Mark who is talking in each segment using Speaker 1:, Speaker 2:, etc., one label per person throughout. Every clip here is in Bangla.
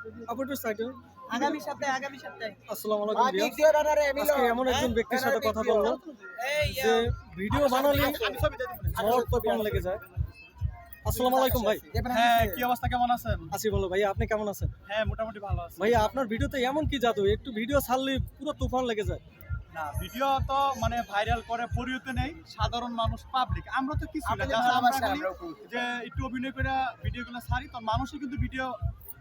Speaker 1: আপু একটু সাইডে।
Speaker 2: আগামী সপ্তাহে
Speaker 1: আসসালামু আলাইকুম ভিউয়ার্স। আজকে এমন একজন ব্যক্তির সাথে কথা বলবো যে ভিডিও বানালে ঝড় তুফান লেগে যায়। আসসালামু আলাইকুম ভাই।
Speaker 3: হ্যাঁ, কি অবস্থা, কেমন আছেন?
Speaker 1: আছি ভালো ভাই, আপনি কেমন আছেন?
Speaker 3: হ্যাঁ, মোটামুটি ভালো আছি।
Speaker 1: ভাই আপনার ভিডিওতে এমন কি জাদু, একটু ভিডিও ছাড়লে পুরো তুফান লেগে যায়।
Speaker 3: না, ভিডিও তো মানে ভাইরাল করে পরিয়তে নেই সাধারণ মানুষ, পাবলিক। আমরা তো কিছু না,
Speaker 2: আপনাদের
Speaker 3: just আমরা
Speaker 2: ভালোবাসা
Speaker 3: খালি
Speaker 2: আমরাও করি।
Speaker 3: যে একটু অভিনয় করে ভিডিওগুলো ছাড়ি, তো মানুষই কিন্তু ভিডিও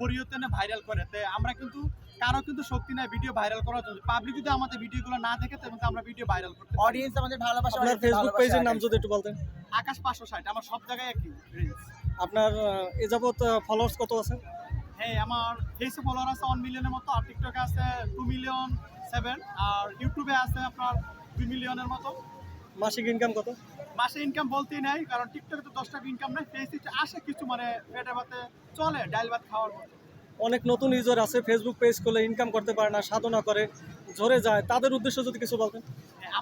Speaker 3: পরিয়তে নে ভাইরাল করে। তে আমরা কিন্তু কারো কিন্তু শক্তি নাই ভিডিও ভাইরাল করার জন্য। পাবলিক যদি আমাদের ভিডিওগুলো না দেখে তখন তো আমরা ভিডিও ভাইরাল করতে পারি।
Speaker 2: অডিয়েন্স আমাদের ভালোবাসা।
Speaker 1: আপনার ফেসবুক পেজের নাম যদি একটু বলতেন।
Speaker 3: আকাশ 560, আমার সব জায়গায় একই রিলস।
Speaker 1: আপনার এ যাবত ফলোয়ার্স কত আছে?
Speaker 3: হ্যাঁ, আমার ফেসে ফলোয়ার আছে 1 মিলিয়নের মতো, আর টিকটকে আছে 2,7,000,000, আর ইউটিউবে আছে আপনার 2 মিলিয়নের মতো।
Speaker 1: মাসিক ইনকাম কত?
Speaker 3: মাসে ইনকাম বলতেই নাই, কারণ টিকটকে তো 10 টাকা ইনকাম নাই। ফেসবুকে আসে কিছু, মানে পেটে ভাতে চলে, ডাল ভাত খাওয়ার মতো।
Speaker 1: অনেক নতুন ইউজার আছে ফেসবুক পেজ করলে ইনকাম করতে পারে না, সাধনা করে ঝরে যায়, তাদের উদ্দেশ্য যদি কিছু বলতেন।
Speaker 3: হ্যাঁ,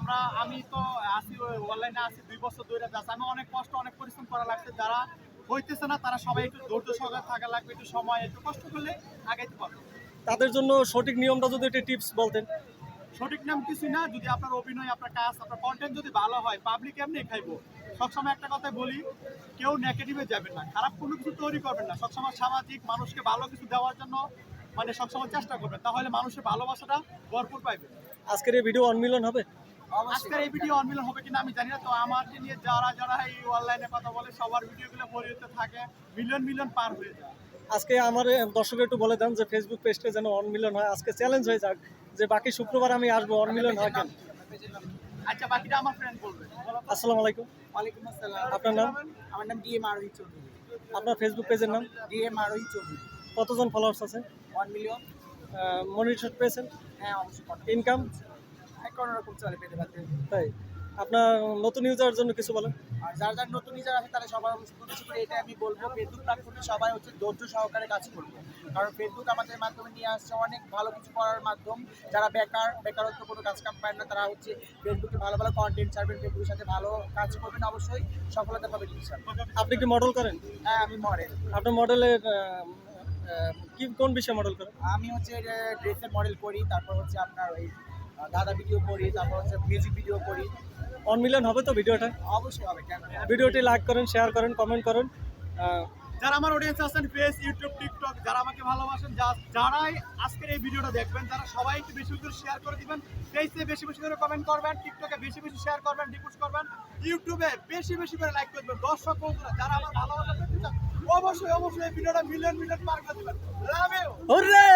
Speaker 3: আমি তো আছি অনলাইনে আছি 2 বছর ধরে যাচ্ছে। আমি অনেক কষ্ট, অনেক পরিশ্রম করা লাগছে। যারা হইতেছে না তারা সবাই একটু ধৈর্য সহকারে থাকা লাগবে, একটু সময়, একটু কষ্ট করলে আগাইতে পারবে।
Speaker 1: তাদের জন্য সঠিক নিয়মটা যদি একটা টিপস বলতেন।
Speaker 3: সঠিক নাম কিছুই না, যদি আপনার অভিনয়, আপনার কাজ, আপনার কন্টেন্ট যদি ভালো হয়, পাবলিক এমনি খাইবো। সবসময় একটা কথাই বলি, কেউ নেগেটিভে যাবেন না, খারাপ কোনো কিছু তৈরি করবেন না। সবসময় সামাজিক, মানুষকে ভালো কিছু দেওয়ার জন্য মানে সবসময় চেষ্টা করবেন, তাহলে মানুষের ভালোবাসাটা ভরপুর পাইবে।
Speaker 1: আজকের এই ভিডিও 1 মিলিয়ন হবে?
Speaker 3: আজকের এই ভিডিও অনমিলন হবে কিনা আমি জানি না। তো আমাকে নিয়ে যারা এই অনলাইনে কথা বলে সবার ভিডিওগুলো পরিচিত থাকে, মিলিয়ন পার হয়ে যায়।
Speaker 1: আজকে আমার দর্শকের একটু বলে দেন যে ফেসবুক পেজটা যেন 1 মিলিয়ন হয়। আজকে চ্যালেঞ্জ হয়ে যাক যে বাকি শুক্রবার আমি আসবো, 1 মিলিয়ন হয় কেন।
Speaker 3: আচ্ছা, বাকিটা আমার ফ্রেন্ড বলবে।
Speaker 1: আসসালামু আলাইকুম।
Speaker 2: ওয়ালাইকুম আসসালাম।
Speaker 1: আপনার নাম?
Speaker 2: আমার নাম ডিএম আরোহী চৌধুরী।
Speaker 1: আপনার ফেসবুক পেজের নাম?
Speaker 2: ডিএম আরোহী চৌধুরী।
Speaker 1: কতজন ফলোয়ার্স আছে?
Speaker 2: 1 মিলিয়ন।
Speaker 1: মনিটর পেয়েছেন?
Speaker 2: হ্যাঁ, অবশ্যই করতে।
Speaker 1: ইনকাম?
Speaker 2: কোনো রকম চলে পেটে ভাতে।
Speaker 1: তাই আপনার নতুন ইউজারের জন্য কিছু বলেন।
Speaker 2: আর যারা নতুন ইউজার আছে তারা সবার উদ্দেশ্য করে এটা আমি বলবো, ফেসবুক প্ল্যাটফর্মে সবাই হচ্ছে ধৈর্য সহকারে কাজ করবে। কারণ ফেসবুক আমাদের মাধ্যমে নিয়ে আসছে অনেক ভালো কিছু করার মাধ্যম। যারা বেকারত্ব কোনো কাজ কাম পায় না, তারা হচ্ছে ফেসবুকে ভালো ভালো কন্টেন্ট ছাড়বেন, ফেসবুকের সাথে ভালো কাজ করবেন, অবশ্যই সফলতা পাবেন ইনশাআল্লাহ।
Speaker 1: আপনি কি মডেল করেন?
Speaker 2: হ্যাঁ, আমি মডেল।
Speaker 1: আপনার মডেলের কি কোন বিষয়ে মডেল করেন?
Speaker 2: আমি হচ্ছে ড্রেসের মডেল করি, তারপর হচ্ছে আপনার ওই দাদা ভিডিও করি, তারপর হচ্ছে মিউজিক ভিডিও করি।
Speaker 1: 1 মিলিয়ন হবে তো ভিডিওটা?
Speaker 2: অবশ্যই হবে, কেন?
Speaker 1: ভিডিওটি লাইক করেন, শেয়ার করেন, কমেন্ট করেন।
Speaker 3: যারা আমার অডিয়েন্স আছেন ফেস, ইউটিউব, টিকটক, যারা আমাকে ভালোবাসেন, যারাই আজকের এই ভিডিওটা দেখবেন, তারা সবাই একটু বেশি করে শেয়ার করে দিবেন। ফেসে বেশি বেশি করে কমেন্ট করবেন, টিকটকে বেশি বেশি শেয়ার করবেন, রিপোস্ট করবেন, ইউটিউবে বেশি বেশি করে লাইক করবেন। দর্শক বন্ধুরা যারা আমার ভালোবাসা পেতে চান, অবশ্যই এই ভিডিওটা মিলিয়ন পার করে দিবেন। Love you.
Speaker 1: ওরে